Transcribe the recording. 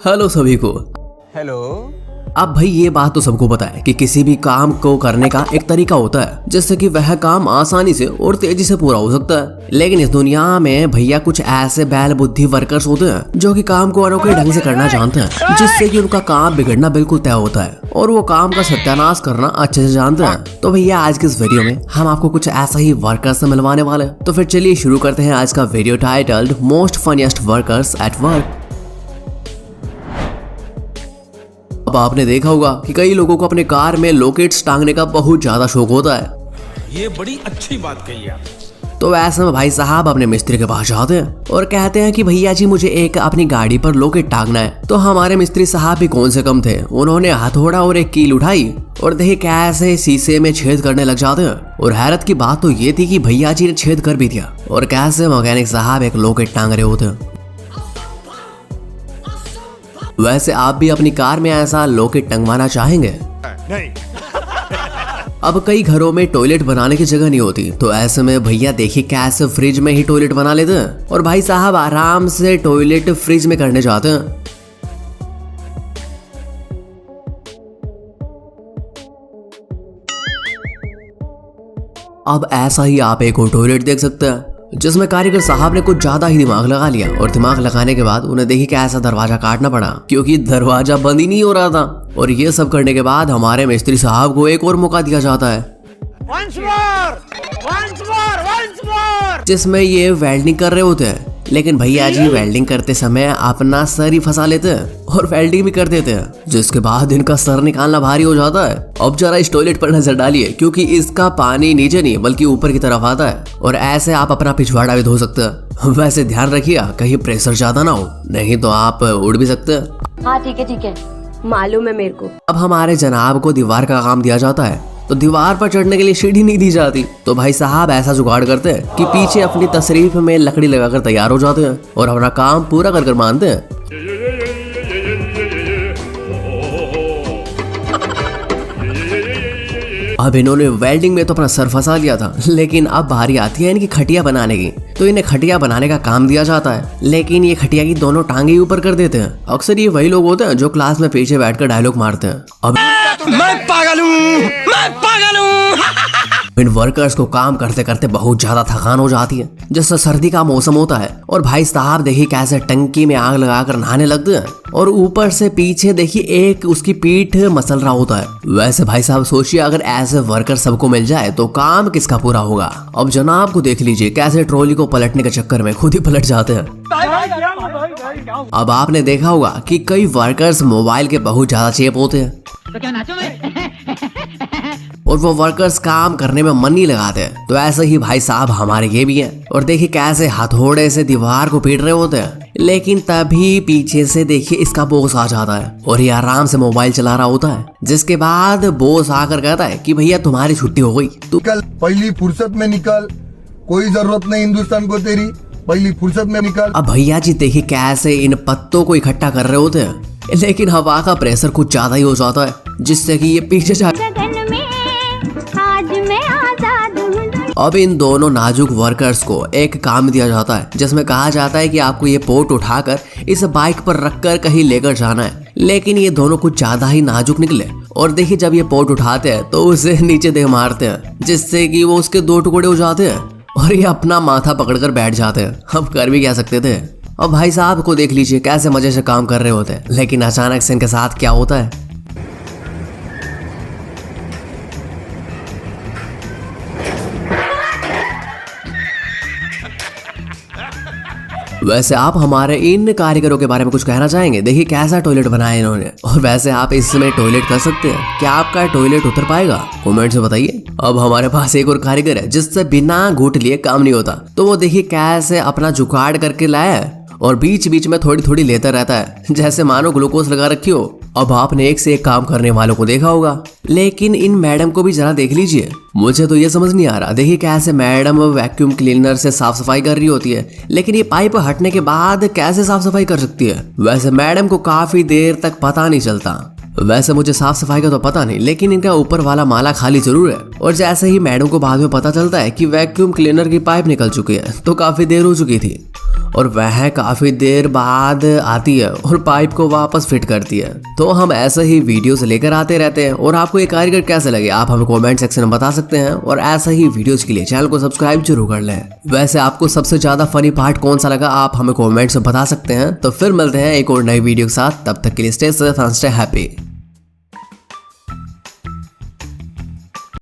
Hello सभी को। Hello. अब भाई ये बात तो सबको पता है कि किसी भी काम को करने का एक तरीका होता है जिससे कि वह काम आसानी से और तेजी से पूरा हो सकता है। लेकिन इस दुनिया में भैया कुछ ऐसे बैल बुद्धि वर्कर्स होते हैं जो कि काम को अनोखे ढंग से करना जानते हैं, जिससे कि उनका काम बिगड़ना बिल्कुल तय होता है और वो काम का सत्यानाश करना अच्छे से जानते हैं। तो भैया आज के इस वीडियो में हम आपको कुछ ऐसा ही वर्कर्स से मिलवाने वाले हैं। तो फिर चलिए शुरू करते हैं आज का video titled most funniest workers at work. अब आपने देखा होगा कि कई लोगों को अपने कार में लोकेट्स टांगने का बहुत ज्यादा शौक होता है। ये बड़ी अच्छी बात कही आप। तो ऐसे में भाई साहब अपने मिस्त्री के पास जाते हैं और कहते हैं कि भैया जी मुझे एक अपनी गाड़ी पर लोकेट टांगना है। तो हमारे मिस्त्री साहब भी कौन से कम थे, उन्होंने हथौड़ा और एक कील उठाई और देखिए कैसे शीशे में छेद करने लग जाते हैं। और हैरत की बात तो ये थी कि भैया जी ने छेद कर भी दिया और कैसे मैकेनिक साहब एक लोकेट टांग रहे होते हैं। वैसे आप भी अपनी कार में ऐसा लोकेट टंगवाना चाहेंगे? नहीं। अब कई घरों में टॉयलेट बनाने की जगह नहीं होती, तो ऐसे में भैया देखिए कैसे फ्रिज में ही टॉयलेट बना लेते हैं और भाई साहब आराम से टॉयलेट फ्रिज में करने जाते हैं। अब ऐसा ही आप एक और टॉयलेट देख सकते हैं जिसमें कारीगर साहब ने कुछ ज्यादा ही दिमाग लगा लिया और दिमाग लगाने के बाद उन्हें देखी कैसा दरवाजा काटना पड़ा क्योंकि दरवाजा बंद ही नहीं हो रहा था। और ये सब करने के बाद हमारे मिस्त्री साहब को एक और मौका दिया जाता है जिसमें ये वेल्डिंग कर रहे होते हैं। लेकिन भैया जी वेल्डिंग करते समय अपना सर ही फंसा लेते हैं और वेल्डिंग भी कर देते हैं, जिसके बाद इनका सर निकालना भारी हो जाता है। अब जरा इस टॉयलेट पर नजर डालिए क्योंकि इसका पानी नीचे नहीं बल्कि ऊपर की तरफ आता है और ऐसे आप अपना पिछवाड़ा भी धो सकते हैं। वैसे ध्यान रखिए कहीं प्रेशर ज्यादा ना हो, नहीं तो आप उड़ भी सकते हैं। हाँ ठीक है मालूम है मेरे को। अब हमारे जनाब को दीवार का काम दिया जाता है, तो दीवार पर चढ़ने के लिए सीढ़ी नहीं दी जाती। तो भाई साहब ऐसा जुगाड़ करते हैं कि पीछे अपनी तशरीफ में लकड़ी लगाकर तैयार हो जाते हैं और अपना काम पूरा कर मानते हैं। अब इन्होंने वेल्डिंग में तो अपना सर फंसा लिया था, लेकिन अब बारी आती है इनकी खटिया बनाने की। तो इन्हें खटिया बनाने का काम दिया जाता है, लेकिन ये खटिया की दोनों टांगे ऊपर कर देते हैं। अक्सर ये वही लोग होते हैं जो क्लास में पीछे बैठकर डायलॉग मारते हैं। अब मैं पागल हूँ। इन वर्कर्स को काम करते करते बहुत ज्यादा थकान हो जाती है, जैसे सर्दी का मौसम होता है और भाई साहब देखिए कैसे टंकी में आग लगाकर नहाने लगते हैं और ऊपर से पीछे देखिए एक उसकी पीठ मसल रहा होता है। वैसे भाई साहब सोचिए अगर ऐसे वर्कर सबको मिल जाए तो काम किसका पूरा होगा। अब जनाब को देख लीजिए कैसे ट्रॉली को पलटने के चक्कर में खुद ही पलट जाते हैं। अब आपने देखा होगा कि कई वर्कर्स मोबाइल के बहुत ज्यादा चेप होते हैं तो क्या नाचो मैं? और वो वर्कर्स काम करने में मन नहीं लगाते हैं। तो ऐसे ही भाई साहब हमारे ये भी हैं और देखिए कैसे हथौड़े से दीवार को पीट रहे होते हैं, लेकिन तभी पीछे से देखिए इसका बॉस आ जाता है और ये आराम से मोबाइल चला रहा होता है, जिसके बाद बॉस आकर कहता है कि भैया तुम्हारी छुट्टी हो गई, तू कल पहली फुर्सत में निकल, कोई जरूरत नहीं हिंदुस्तान को तेरी, पहली फुर्सत में निकल। अब भैया जी देखिए कैसे इन पत्तों को इकट्ठा कर रहे होते हैं, लेकिन हवा का प्रेशर कुछ ज्यादा ही हो जाता है जिससे कि ये पीछे जा। अब इन दोनों नाजुक वर्कर्स को एक काम दिया जाता है जिसमें कहा जाता है कि आपको ये पोट उठाकर इस बाइक पर रखकर कहीं लेकर जाना है। लेकिन ये दोनों कुछ ज्यादा ही नाजुक निकले और देखिए जब ये पोट उठाते हैं तो उसे नीचे दे मारते हैं, जिससे कि वो उसके दो टुकड़े हो जाते हैं और ये अपना माथा पकड़कर बैठ जाते हैं। अब कर भी क्या सकते थे। अब भाई साहब को देख लीजिए कैसे मजे से काम कर रहे होते हैं, लेकिन अचानक से इनके साथ क्या होता है। वैसे आप हमारे इन कारीगरों के बारे में कुछ कहना चाहेंगे? देखिए कैसा टॉयलेट बनाया इन्होंने। और वैसे आप इसमें टॉयलेट कर सकते हैं, क्या आपका टॉयलेट उतर पाएगा? कमेंट से बताइए। अब हमारे पास एक और कारीगर है जिससे बिना घूट लिए काम नहीं होता। तो वो देखिए कैसे अपना जुगाड़ करके लाया है और बीच बीच में थोड़ी थोड़ी लेता रहता है, जैसे मानो ग्लूकोज लगा रखी हो। अब आपने एक से एक काम करने वालों को देखा होगा, लेकिन इन मैडम को भी जरा देख लीजिए। मुझे तो ये समझ नहीं आ रहा, देखिए कैसे मैडम वैक्यूम क्लीनर से साफ सफाई कर रही होती है, लेकिन ये पाइप हटने के बाद कैसे साफ सफाई कर सकती है। वैसे मैडम को काफी देर तक पता नहीं चलता वैसे मुझे साफ सफाई का तो पता नहीं, लेकिन इनका ऊपर वाला माला खाली जरूर है। और जैसे ही मैडम को बाद में पता चलता है कि वैक्यूम क्लीनर की पाइप निकल चुकी है, तो काफी देर हो चुकी थी और वह काफी देर बाद आती है और पाइप को वापस फिट करती है। तो हम ऐसे ही वीडियोस लेकर आते रहते हैं और आपको ये कारीगर कैसे लगे आप हमें कमेंट सेक्शन में बता सकते हैं। और ऐसा ही वीडियोस के लिए चैनल को सब्सक्राइब जरूर कर लें। वैसे आपको सबसे ज्यादा फनी पार्ट कौन सा लगा आप हमें कमेंट्स में बता सकते हैं। तो फिर मिलते हैं एक और नई वीडियो के साथ, तब तक के लिए stay safe and stay happy.